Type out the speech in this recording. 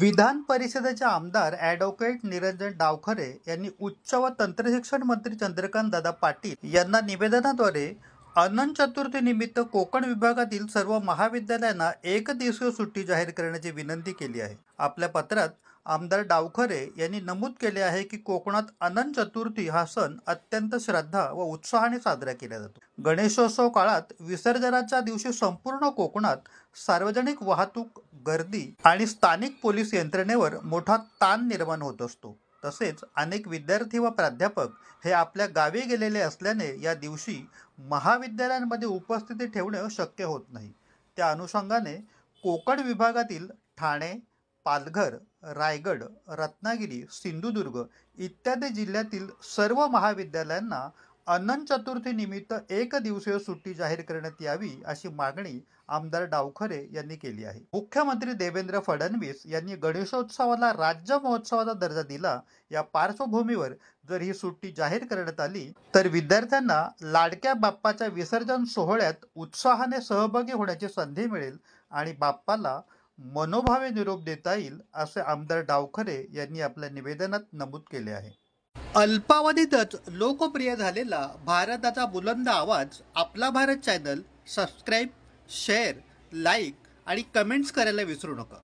विधान परिषदेचे आमदार ॲडव्होकेट निरंजन डावखरे यांनी उच्च व तंत्रशिक्षण मंत्री चंद्रकांतदादा पाटील यांना निवेदनाद्वारे अनंत चतुर्थी निमित्त कोकण विभागातील सर्व महाविद्यालयांना एक दिवसीय सुट्टी जाहीर करण्याची विनंती केली आहे। आपल्या पत्रात आमदार डावखरे यांनी नमूद केले आहे की कोकणात अनंत चतुर्थी हा सण अत्यंत श्रद्धा व उत्साहाने साजरा केला जातो। गणेशोत्सव काळात विसर्जनाच्या दिवशी संपूर्ण कोकणात सार्वजनिक वाहतूक गर्दी आणि स्थानिक पोलीस यंत्रणेवर मोठा ताण निर्माण होत असतो। तसेच अनेक विद्यार्थी व प्राध्यापक हे आपल्या गावी गेलेले असल्याने या दिवशी महाविद्यालयांमध्ये उपस्थिती ठेवणे शक्य होत नाही। त्या अनुषंगाने कोकण विभागातील ठाणे, पालघर, रायगड, रत्नागिरी, सिंधुदुर्ग इत्यादी जिल्ह्यातील सर्व महाविद्यालयांना अनंत चतुर्थी निमित्त एक दिवसीय सुट्टी जाहीर करण्यात यावी अशी मागणी आमदार डावखरे यांनी केली आहे। मुख्यमंत्री देवेंद्र फडणवीस यांनी गणेशोत्सवाला राज्य महोत्सवाचा दर्जा दिला। या पार्श्वभूमीवर जर ही सुट्टी जाहीर करण्यात आली तर विद्यार्थ्यांना लाडक्या बाप्पाच्या विसर्जन सोहळ्यात उत्साहाने सहभागी होण्याची संधी मिळेल आणि बाप्पाला मनोभावे निरोप देता येईल असे आमदार डावखरे यांनी आपल्या निवेदनात नमूद केले आहे। अल्पावधीतच लोकप्रिय झालेला भारताचा बुलंद आवाज आपला Bharat channel subscribe, share, like आणि कमेंट्स करायला विसरू नका।